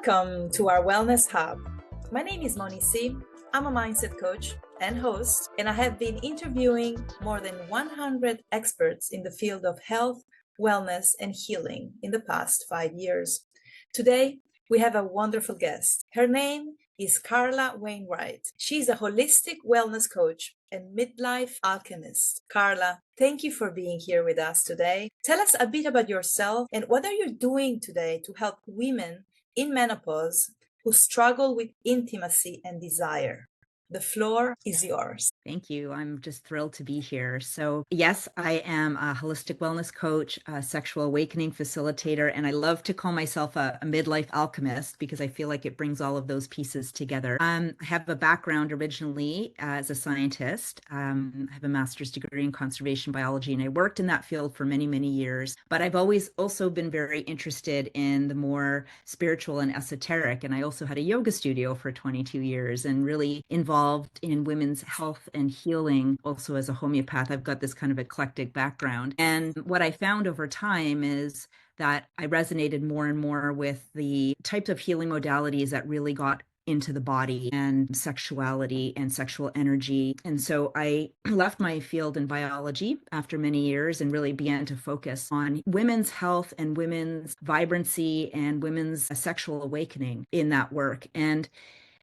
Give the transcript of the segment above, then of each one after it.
Welcome to our Wellness Hub. My name is Moni C. I'm a mindset coach and host, and I have been interviewing more than 100 experts in the field of health, wellness, and healing in the past 5 years. Today, we have a wonderful guest. Her name is Carla Wainwright. She's a holistic wellness coach and midlife alchemist. Carla, thank you for being here with us today. Tell us a bit about yourself and what are you doing today to help women in menopause who struggle with intimacy and desire. The floor is yours. Thank you. I'm just thrilled to be here. So yes, I am a holistic wellness coach, a sexual awakening facilitator, and I love to call myself a midlife alchemist because I feel like it brings all of those pieces together. I have a background originally as a scientist. I have a master's degree in conservation biology, and I worked in that field for many, many years. But I've always also been very interested in the more spiritual and esoteric. And I also had a yoga studio for 22 years and really involved in women's health and healing. Also as a homeopath, I've got this kind of eclectic background. And what I found over time is that I resonated more and more with the types of healing modalities that really got into the body and sexuality and sexual energy. And so I left my field in biology after many years and really began to focus on women's health and women's vibrancy and women's sexual awakening in that work. And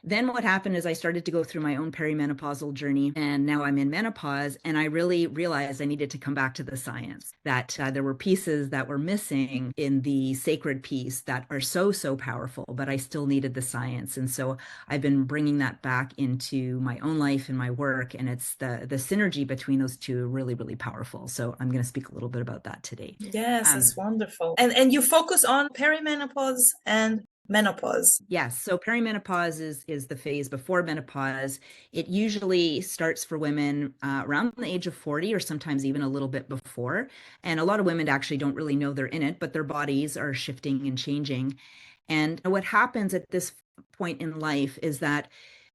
then what happened is I started to go through my own perimenopausal journey, and now I'm in menopause, and I really realized I needed to come back to the science, that there were pieces that were missing in the sacred piece that are so, so powerful, but I still needed the science. And so I've been bringing that back into my own life and my work, and it's the synergy between those two really, really powerful. So I'm going to speak a little bit about that today. Yes, it's wonderful. And you focus on perimenopause and menopause. Yes. So perimenopause is the phase before menopause. It usually starts for women around the age of 40 or sometimes even a little bit before. And a lot of women actually don't really know they're in it, but their bodies are shifting and changing. And what happens at this point in life is that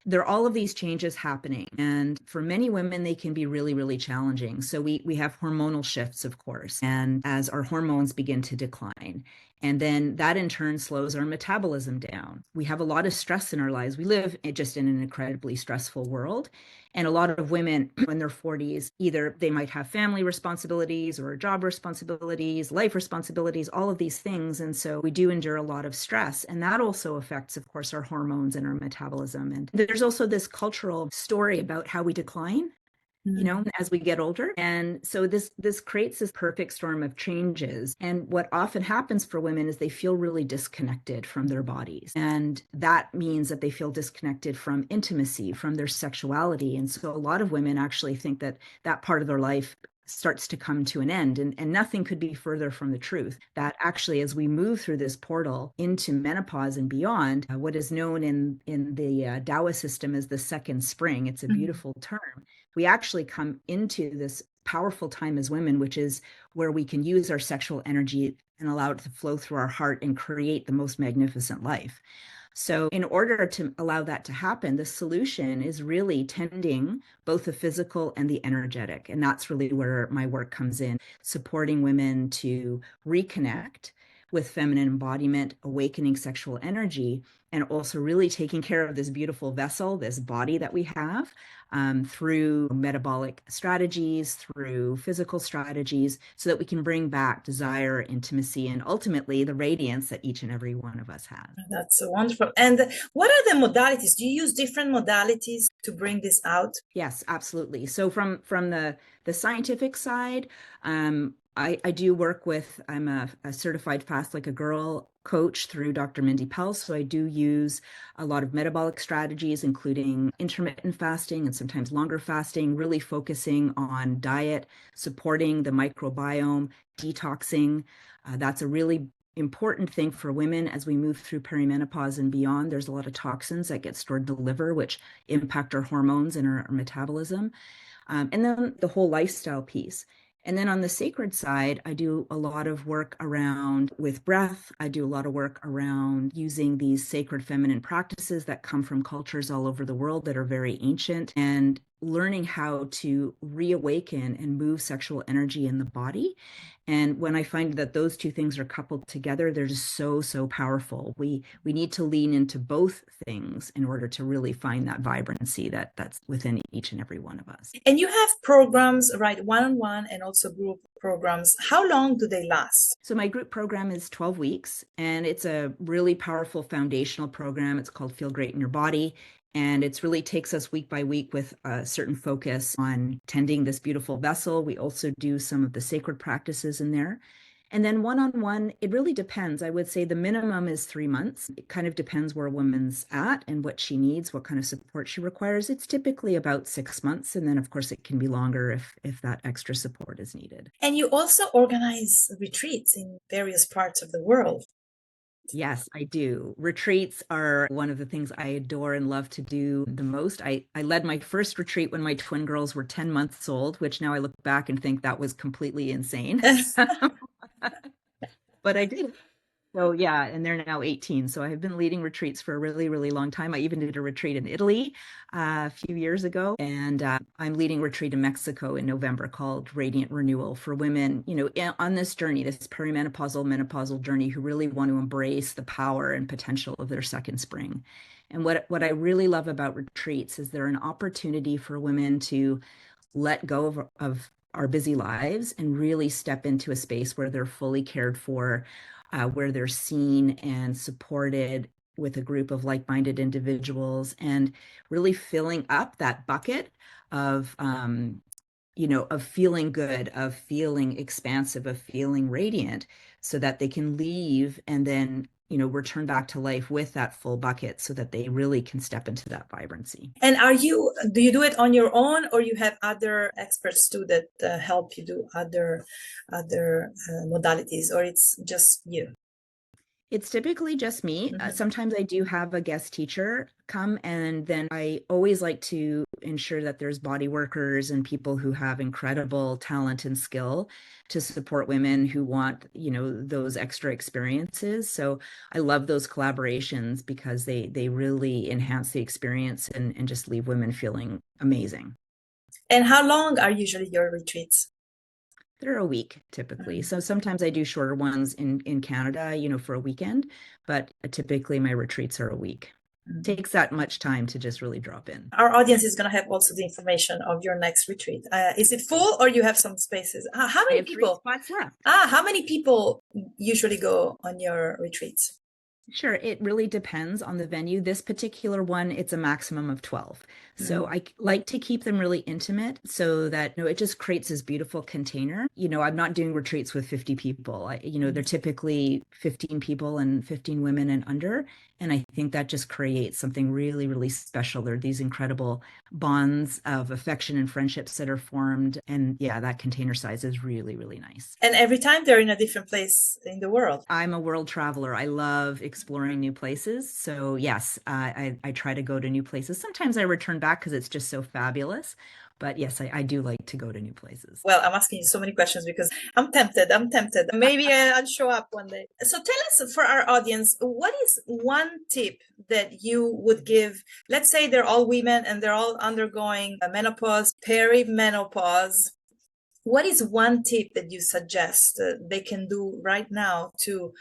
there are all of these changes happening. And for many women, they can be really, really challenging. So we have hormonal shifts, of course, and as our hormones begin to decline. And then that in turn slows our metabolism down. We have a lot of stress in our lives. We live just in an incredibly stressful world. And a lot of women in their 40s, either they might have family responsibilities or job responsibilities, life responsibilities, all of these things. And so we do endure a lot of stress. And that also affects, of course, our hormones and our metabolism. And there's also this cultural story about how we decline, as we get older. And so this creates this perfect storm of changes. And what often happens for women is they feel really disconnected from their bodies. And that means that they feel disconnected from intimacy, from their sexuality. And so a lot of women actually think that that part of their life starts to come to an end. And nothing could be further from the truth, that actually, as we move through this portal into menopause and beyond, what is known in the Taoist system as the second spring, it's a beautiful term. We actually come into this powerful time as women, which is where we can use our sexual energy and allow it to flow through our heart and create the most magnificent life. So in order to allow that to happen, the solution is really tending both the physical and the energetic. And that's really where my work comes in, supporting women to reconnect with feminine embodiment, awakening sexual energy, and also really taking care of this beautiful vessel, this body that we have, through metabolic strategies, through physical strategies, so that we can bring back desire, intimacy, and ultimately the radiance that each and every one of us has. That's wonderful. And what are the modalities? Do you use different modalities to bring this out? Yes, absolutely. So from the scientific side, I do work with, I'm a certified Fast Like a Girl coach through Dr. Mindy Pels. So I do use a lot of metabolic strategies, including intermittent fasting and sometimes longer fasting, really focusing on diet, supporting the microbiome, detoxing. That's a really important thing for women as we move through perimenopause and beyond. There's a lot of toxins that get stored in the liver, which impact our hormones and our metabolism. And then the whole lifestyle piece. And then on the sacred side, I do a lot of work around with breath. I do a lot of work around using these sacred feminine practices that come from cultures all over the world that are very ancient, and learning how to reawaken and move sexual energy in the body. And when I find that those two things are coupled together, they're just so, so powerful. We need to lean into both things in order to really find that vibrancy that's within each and every one of us. And you have programs, right? One-on-one and also group programs. How long do they last? So my group program is 12 weeks, and it's a really powerful foundational program. It's called Feel Great in Your Body. And it really takes us week by week with a certain focus on tending this beautiful vessel. We also do some of the sacred practices in there. And then one-on-one, it really depends. I would say the minimum is 3 months. It kind of depends where a woman's at and what she needs, what kind of support she requires. It's typically about 6 months. And then, of course, it can be longer if that extra support is needed. And you also organize retreats in various parts of the world. Yes, I do. Retreats are one of the things I adore and love to do the most. I led my first retreat when my twin girls were 10 months old, which now I look back and think that was completely insane. But I did. So yeah, and they're now 18. So I've been leading retreats for a really, really long time. I even did a retreat in Italy a few years ago, and I'm leading a retreat in Mexico in November called Radiant Renewal for women, on this journey, this perimenopausal, menopausal journey, who really want to embrace the power and potential of their second spring. And what I really love about retreats is they're an opportunity for women to let go of our busy lives and really step into a space where they're fully cared for, where they're seen and supported with a group of like-minded individuals, and really filling up that bucket of, of feeling good, of feeling expansive, of feeling radiant, so that they can leave and then return back to life with that full bucket so that they really can step into that vibrancy. And do you do it on your own, or you have other experts too that help you do other modalities, or it's just you? It's typically just me. Mm-hmm. Sometimes I do have a guest teacher come, and then I always like to ensure that there's body workers and people who have incredible talent and skill to support women who want, those extra experiences. So I love those collaborations because they really enhance the experience and just leave women feeling amazing. And how long are usually your retreats? They're a week typically. So sometimes I do shorter ones in Canada, for a weekend, but typically my retreats are a week. Takes that much time to just really drop in. Our audience is going to have also the information of your next retreat. Is it full, or you have some spaces? How many people? 3 spots left. How many people usually go on your retreats? Sure. It really depends on the venue. This particular one, it's a maximum of 12. So I like to keep them really intimate so that, it just creates this beautiful container. I'm not doing retreats with 50 people. They're typically 15 people and 15 women and under. And I think that just creates something really, really special. There are these incredible bonds of affection and friendships that are formed. And yeah, that container size is really, really nice. And every time they're in a different place in the world. I'm a world traveler. I love exploring new places. So yes, I try to go to new places. Sometimes I return back because it's just so fabulous. But yes, I do like to go to new places. Well, I'm asking you so many questions because I'm tempted. Maybe I'll show up one day. So tell us, for our audience, what is one tip that you would give? Let's say they're all women and they're all undergoing a menopause, perimenopause. What is one tip that you suggest they can do right now to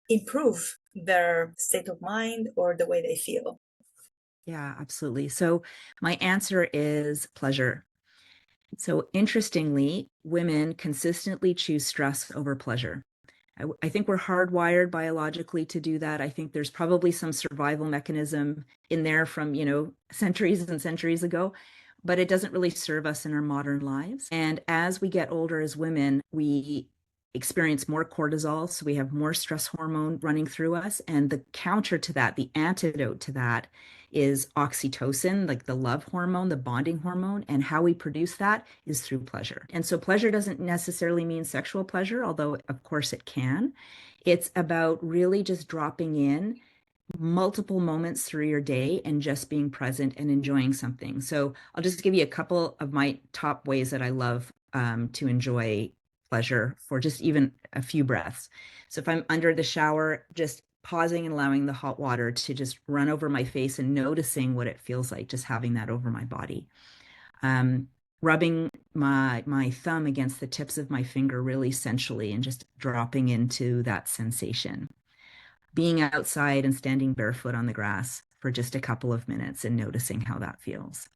improve their state of mind or the way they feel? Yeah, absolutely. So my answer is pleasure. So interestingly, women consistently choose stress over pleasure. I think we're hardwired biologically to do that. I think there's probably some survival mechanism in there from, centuries and centuries ago, but it doesn't really serve us in our modern lives. And as we get older as women, we experience more cortisol. So we have more stress hormone running through us. And the counter to that, the antidote to that, is oxytocin, like the love hormone, the bonding hormone. And how we produce that is through pleasure. And so pleasure doesn't necessarily mean sexual pleasure, although of course it can. It's about really just dropping in multiple moments through your day and just being present and enjoying something. So I'll just give you a couple of my top ways that I love to enjoy pleasure for just even a few breaths. So if I'm under the shower, just pausing and allowing the hot water to just run over my face and noticing what it feels like, just having that over my body. Rubbing my thumb against the tips of my finger really sensually and just dropping into that sensation. Being outside and standing barefoot on the grass for just a couple of minutes and noticing how that feels.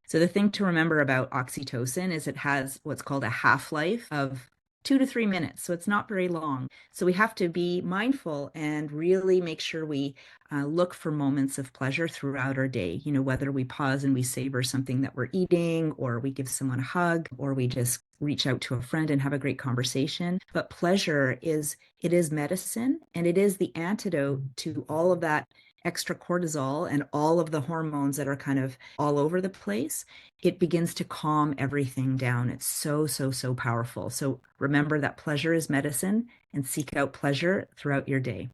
So the thing to remember about oxytocin is it has what's called a half-life of 2 to 3 minutes. So it's not very long. So we have to be mindful and really make sure we look for moments of pleasure throughout our day. You know, whether we pause and we savor something that we're eating, or we give someone a hug, or we just reach out to a friend and have a great conversation. But pleasure is medicine, and it is the antidote to all of that extra cortisol and all of the hormones that are kind of all over the place. It begins to calm everything down. It's so, so, so powerful. So remember that pleasure is medicine, and seek out pleasure throughout your day.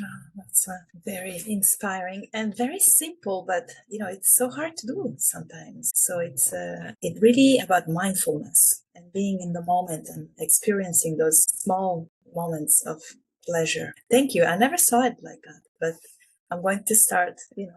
Oh, that's very inspiring and very simple, but it's so hard to do sometimes. So it's really about mindfulness and being in the moment and experiencing those small moments of pleasure. Thank you. I never saw it like that, but I'm going to start, Yeah.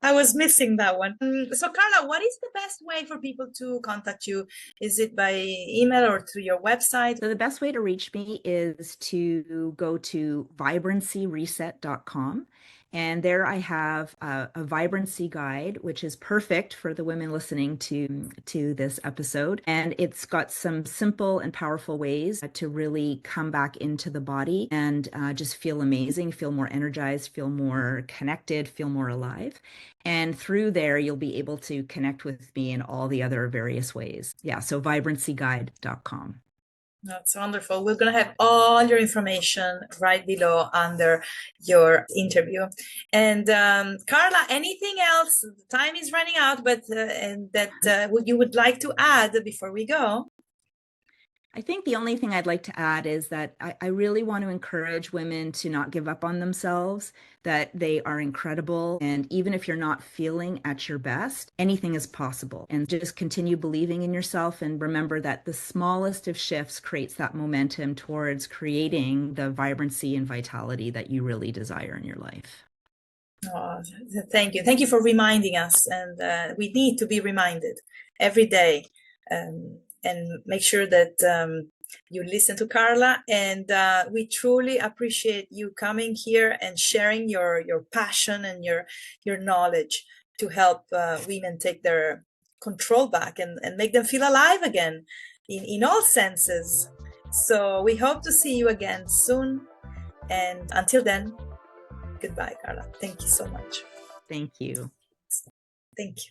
I was missing that one. So Carla, what is the best way for people to contact you? Is it by email or through your website? So the best way to reach me is to go to vibrancyreset.com. And there I have a vibrancy guide, which is perfect for the women listening to this episode. And it's got some simple and powerful ways to really come back into the body and just feel amazing, feel more energized, feel more connected, feel more alive. And through there, you'll be able to connect with me in all the other various ways. Yeah, so vibrancyguide.com. That's wonderful. We're going to have all your information right below under your interview. And Carla, anything else? Time is running out, but and that you would like to add before we go? I think the only thing I'd like to add is that I really want to encourage women to not give up on themselves, that they are incredible. And even if you're not feeling at your best, anything is possible. And just continue believing in yourself, and remember that the smallest of shifts creates that momentum towards creating the vibrancy and vitality that you really desire in your life. Oh, thank you. Thank you for reminding us. And we need to be reminded every day. And make sure that you listen to Carla. And we truly appreciate you coming here and sharing your passion and your knowledge to help women take their control back and make them feel alive again in all senses. So we hope to see you again soon. And until then, goodbye, Carla. Thank you so much. Thank you. Thank you.